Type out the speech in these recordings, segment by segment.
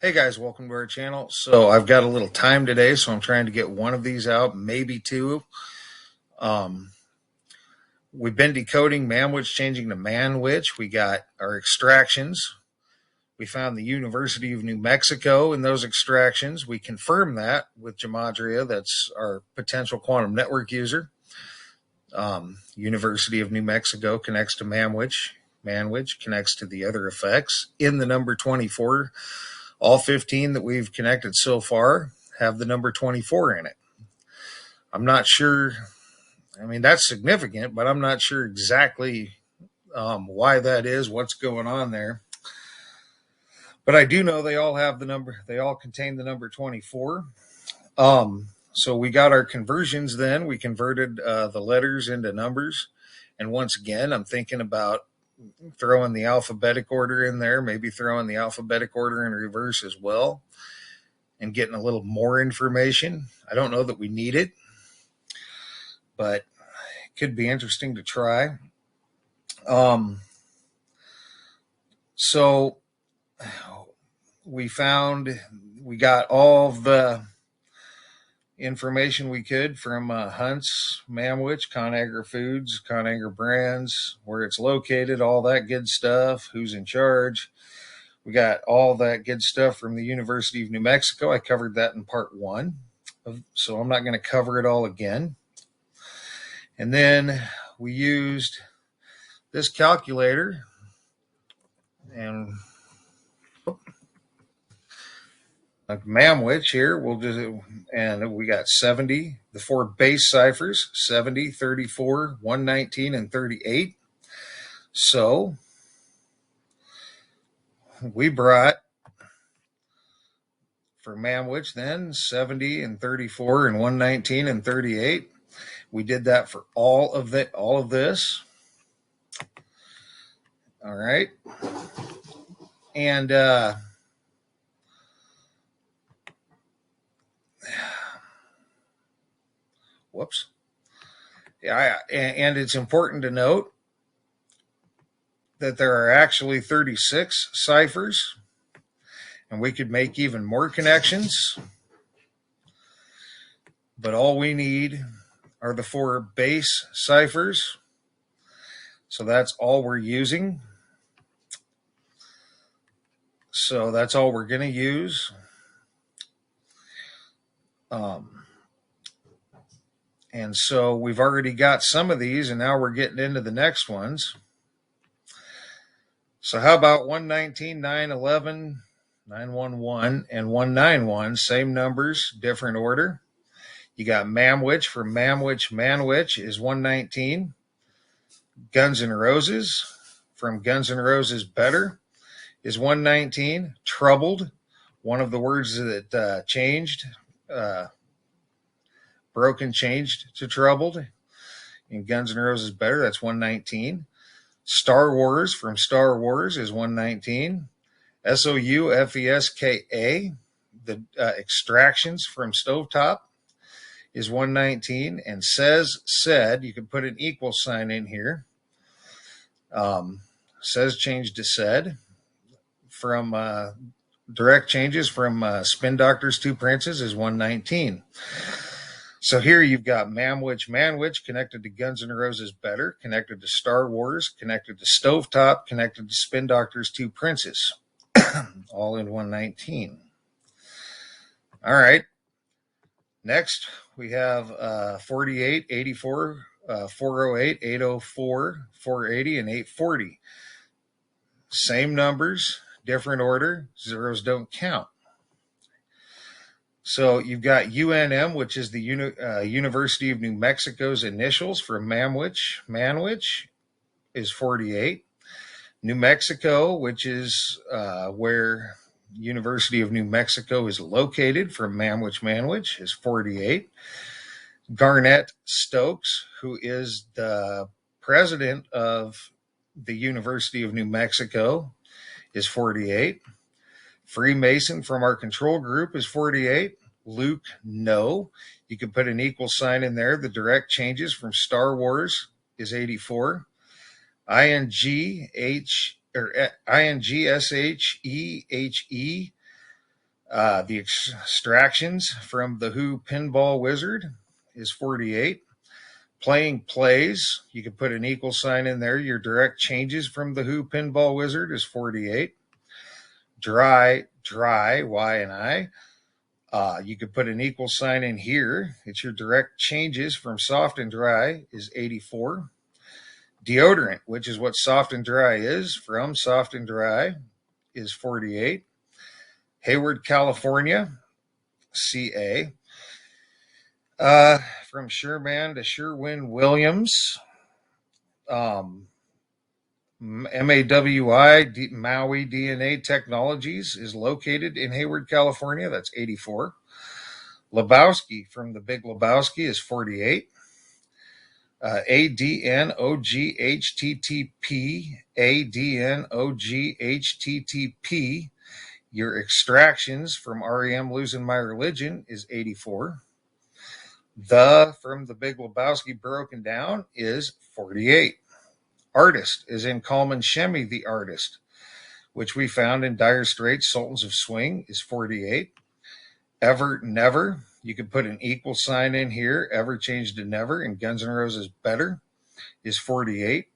Hey guys, welcome to our channel. So I've got a little time today, so I'm trying to get one of these out, maybe two. Um, we've been decoding Mamwich, changing to Manwich. We got our extractions. We found the University of New Mexico in those extractions. We confirmed that with gematria. That's our potential quantum network user. University of New Mexico connects to Mamwich. Manwich connects to the other effects in the number 24. All 15 that we've connected so far have the number 24 in it. I'm not sure. I mean, that's significant, but I'm not sure exactly why that is, what's going on there. But I do know they all have the number, they all contain the number 24. So we got our conversions then. We converted the letters into numbers. And once again, I'm thinking about throwing the alphabetic order in there, maybe throwing the alphabetic order in reverse as well, and getting a little more information. I don't know that we need it, but it could be interesting to try. So we got all of the information we could from Hunt's, Mamwich, Conagra Foods, Conagra Brands, where it's located, all that good stuff, who's in charge. We got all that good stuff from the University of New Mexico. I covered that in part 1, so I'm not going to cover it all again. And then we used this calculator, and Mamwich here, and we got 70, the 4 base ciphers, 70, 34, 119, and 38. So we brought, for Mamwich then, 70 and 34 and 119 and 38. We did that for all of this. All right. And whoops. Yeah, and it's important to note that there are actually 36 ciphers, and we could make even more connections. But all we need are the 4 base ciphers. So that's all we're using. So that's all we're going to use. And so we've already got some of these, and now we're getting into the next ones. So how about 119, 911, 911, and 191? Same numbers, different order. You got Mamwich for Mamwich. Manwich is 119. Guns N' Roses from Guns N' Roses Better is 119. Troubled, one of the words that changed, broken changed to troubled in Guns N' Roses Better, that's 119. Star Wars from Star Wars is 119. SOUFESKA, the extractions from Stovetop, is 119. And said, you can put an equal sign in here. Says changed to said. From direct changes from Spin Doctors 2 Princes is 119. So here you've got Manwich connected to Guns N' Roses Better, connected to Star Wars, connected to Stovetop, connected to Spin Doctors 2 Princes, all in 119. All right. Next, we have 48, 84, 408, 804, 480, and 840. Same numbers, different order. Zeros don't count. So you've got UNM, which is the University of New Mexico's initials for Mamwich. Manwich is 48. New Mexico, which is where University of New Mexico is located from Manwich, is 48. Garnett Stokes, who is the president of the University of New Mexico, is 48. Freemason from our control group is 48. Luke, no. You can put an equal sign in there. The direct changes from Star Wars is 84. INGSHEHE The extractions from the Who Pinball Wizard is 48. Playing plays, you can put an equal sign in there. Your direct changes from the Who Pinball Wizard is 48. Dry, Y and I. You could put an equal sign in here. It's your direct changes from soft and dry is 84. Deodorant, which is what soft and dry is, from soft and dry is 48. Hayward, California, CA. From Sherman to Sherwin-Williams, MAWI, Maui DNA Technologies is located in Hayward, California. That's 84. Lebowski from the Big Lebowski is 48. ADNOGHTTP, your extractions from REM Losing My Religion is 84. The from the Big Lebowski broken down is 48. Artist is in Coleman Shemmy, the artist, which we found in Dire Straits, Sultans of Swing, is 48. Ever, Never, you could put an equal sign in here. Ever changed to Never in Guns N' Roses Better is 48.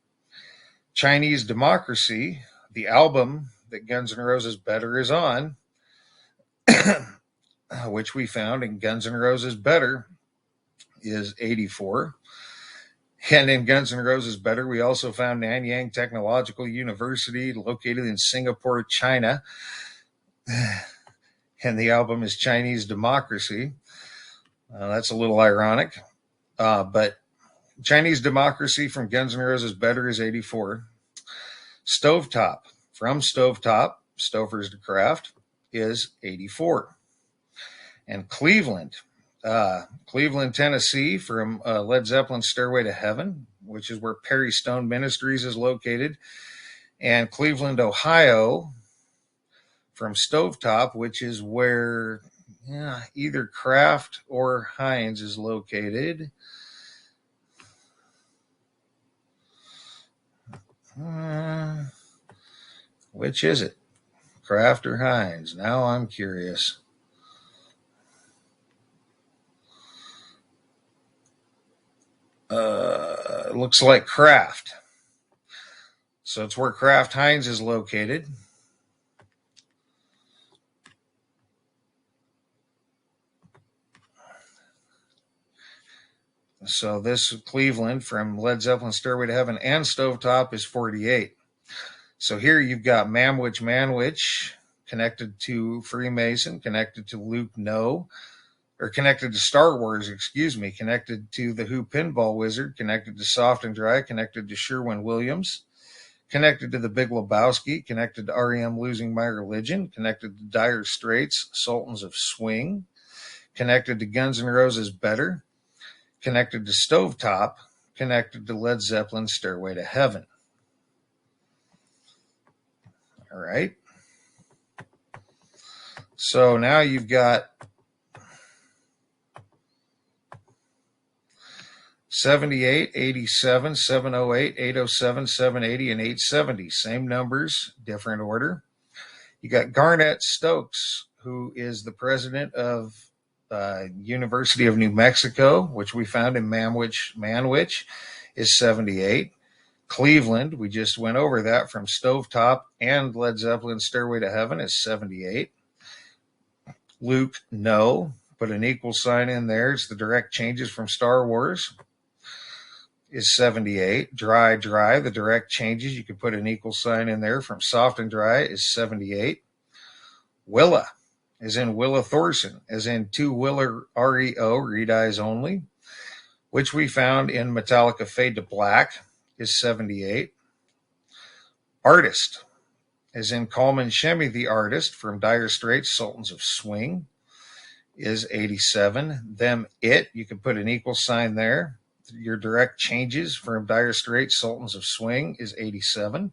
Chinese Democracy, the album that Guns N' Roses Better is on, which we found in Guns N' Roses Better, is 84. And in Guns N' Roses Better, we also found Nanyang Technological University, located in Singapore, China. And the album is Chinese Democracy. That's a little ironic. But Chinese Democracy from Guns N' Roses Better is 84. Stovetop from Stovetop, Stofers to Craft, is 84. And Cleveland, Tennessee, from Led Zeppelin's Stairway to Heaven, which is where Perry Stone Ministries is located, and Cleveland, Ohio, from Stovetop, which is where either Kraft or Heinz is located. Which is it? Kraft or Heinz? Now I'm curious. Looks like Kraft. So it's where Kraft Heinz is located. So this Cleveland from Led Zeppelin Stairway to Heaven and Stovetop is 48. So here you've got Manwich, connected to Freemason, connected to Luke No, or connected to Star Wars, connected to the Who Pinball Wizard, connected to Soft and Dry, connected to Sherwin-Williams, connected to the Big Lebowski, connected to REM Losing My Religion, connected to Dire Straits, Sultans of Swing, connected to Guns N' Roses Better, connected to Stovetop, connected to Led Zeppelin Stairway to Heaven. All right. So now you've got 78, 87, 708, 807, 780, and 870. Same numbers, different order. You got Garnett Stokes, who is the president of University of New Mexico, which we found in Manwich, is 78. Cleveland, we just went over that, from Stovetop and Led Zeppelin Stairway to Heaven, is 78. Luke No, put an equal sign in there. It's the direct changes from Star Wars, is 78. Dry, the direct changes, you could put an equal sign in there, from Soft and Dry, is 78. Willa, as in Willa Thorson, as in two Willa REO, Reed Eyes Only, which we found in Metallica Fade to Black, is 78. Artist, as in Coleman Shemmy, the artist, from Dire Straits, Sultans of Swing, is 87. Them It, you can put an equal sign there. Your direct changes from Dire Straits, Sultans of Swing, is 87.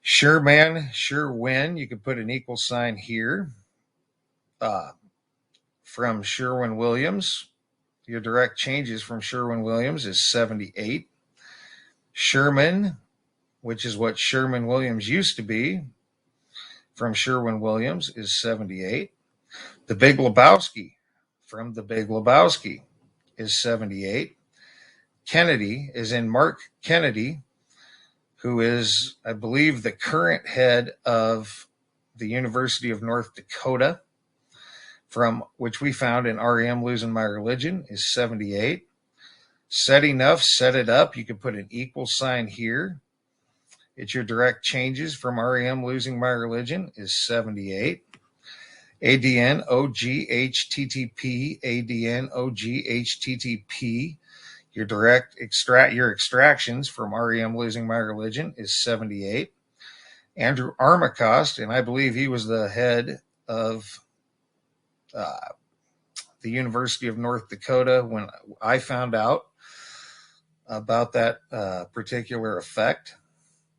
Sherwin, you can put an equal sign here. From Sherwin-Williams, your direct changes from Sherwin-Williams is 78. Sherman, which is what Sherman-Williams used to be, from Sherwin-Williams is 78. The Big Lebowski from The Big Lebowski is 78. Kennedy is in Mark Kennedy, who is, I believe, the current head of the University of North Dakota, from which we found in REM Losing My Religion, is 78. Set Enough, Set It Up, you could put an equal sign here. It's your direct changes from REM Losing My Religion is 78. ADN OGHTTP, ADN OGHTTP, your extractions from REM Losing My Religion is 78. Andrew Armacost, and I believe he was the head of the University of North Dakota when I found out about that particular effect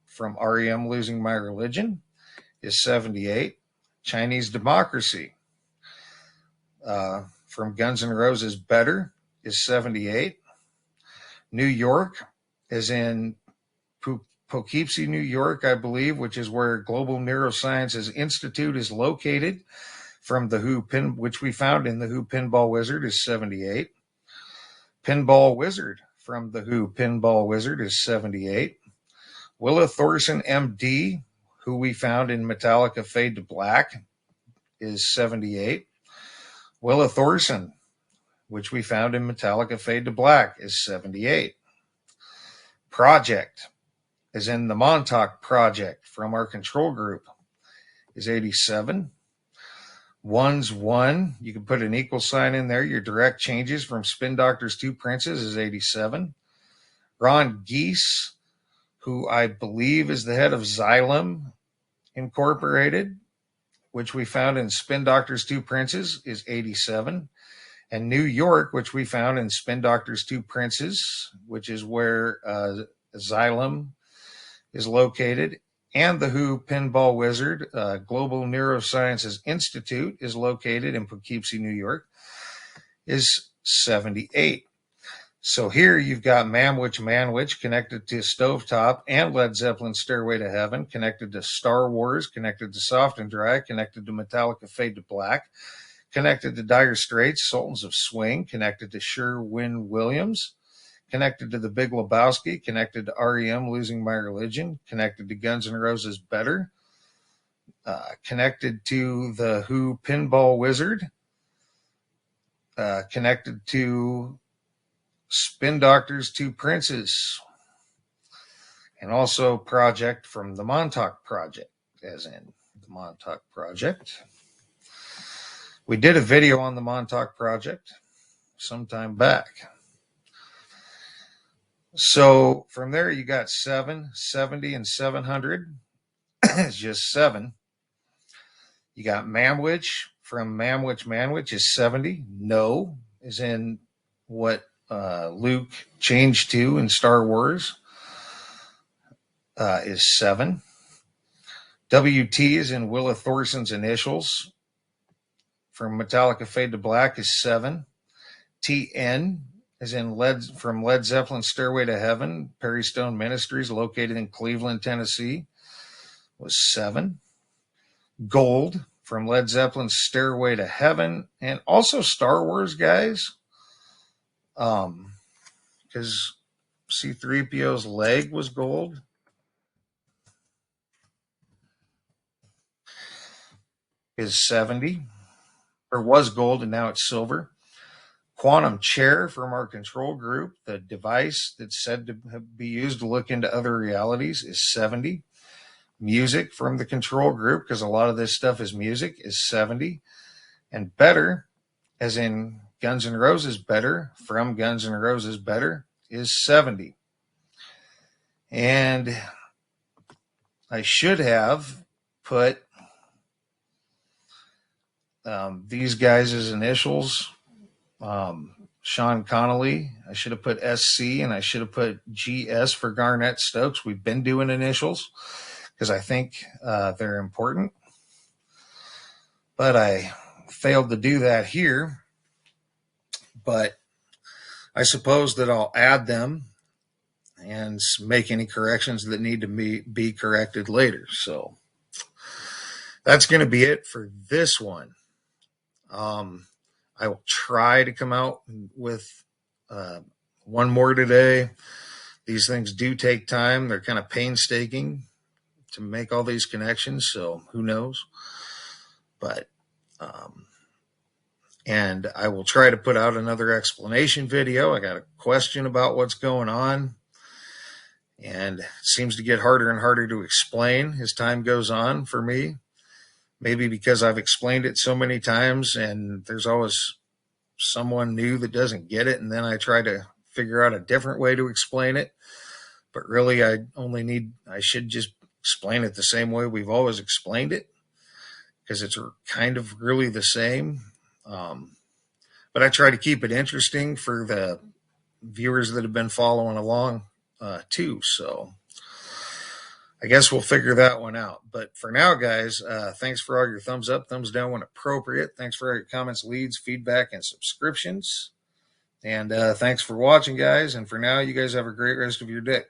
from REM Losing My Religion, is 78. Chinese Democracy from Guns N' Roses Better is 78. New York is in Poughkeepsie, New York, I believe, which is where Global Neurosciences Institute is located, from the Who which we found in the Who Pinball Wizard, is 78. Pinball Wizard from the Who Pinball Wizard is 78. Willa Thorson, MD, who we found in Metallica Fade to Black, is 78. Willa Thorson, which we found in Metallica Fade to Black, is 78. Project, as in the Montauk Project from our control group, is 87. One's One, you can put an equal sign in there. Your direct changes from Spin Doctor's Two Princes is 87. Ron Geese, who I believe is the head of Xylem Incorporated, which we found in Spin Doctor's Two Princes, is 87. And New York, which we found in Spin Doctor's Two Princes, which is where Xylem is located, and the Who Pinball Wizard, Global Neurosciences Institute, is located in Poughkeepsie, New York, is 78. So here you've got Manwich connected to Stovetop, and Led Zeppelin Stairway to Heaven, connected to Star Wars, connected to Soft and Dry, connected to Metallica Fade to Black, connected to Dire Straits, Sultans of Swing, connected to Sherwin-Williams, connected to The Big Lebowski, connected to REM Losing My Religion, connected to Guns N' Roses Better, connected to the Who Pinball Wizard, connected to Spin Doctor's Two Princes, and also Project from the Montauk Project, as in the Montauk Project. We did a video on the Montauk Project sometime back. So from there, you got 7, 70, and 700. It's just 7. You got Mamwich from Manwich is 70. No is in what Luke changed to in Star Wars, is 7. WT is in Willa Thorson's initials from Metallica Fade to Black, is 7. TN is in from Led Zeppelin Stairway to Heaven, Perry Stone Ministries, located in Cleveland, Tennessee, was 7. Gold from Led Zeppelin Stairway to Heaven, and also Star Wars, guys, because C-3PO's leg was gold. Is 70, or was gold, and now it's silver. Quantum Chair from our control group, the device that's said to be used to look into other realities, is 70. Music from the control group, because a lot of this stuff is music, is 70. And Better, as in Guns N' Roses Better, from Guns N' Roses Better, is 70. And I should have put these guys' initials. Sean Connolly, I should have put SC, and I should have put GS for Garnett Stokes. We've been doing initials because I think they're important, but I failed to do that here. But I suppose that I'll add them and make any corrections that need to be corrected later. So that's going to be it for this one. I will try to come out with one more today. These things do take time. They're kind of painstaking to make all these connections, so who knows? But and I will try to put out another explanation video. I got a question about what's going on, and it seems to get harder and harder to explain as time goes on for me. Maybe because I've explained it so many times and there's always someone new that doesn't get it, and then I try to figure out a different way to explain it. But really, I should just explain it the same way we've always explained it, because it's kind of really the same. But I try to keep it interesting for the viewers that have been following along too. So I guess we'll figure that one out. But for now, guys, thanks for all your thumbs up, thumbs down when appropriate. Thanks for all your comments, leads, feedback, and subscriptions. And thanks for watching, guys. And for now, you guys have a great rest of your day.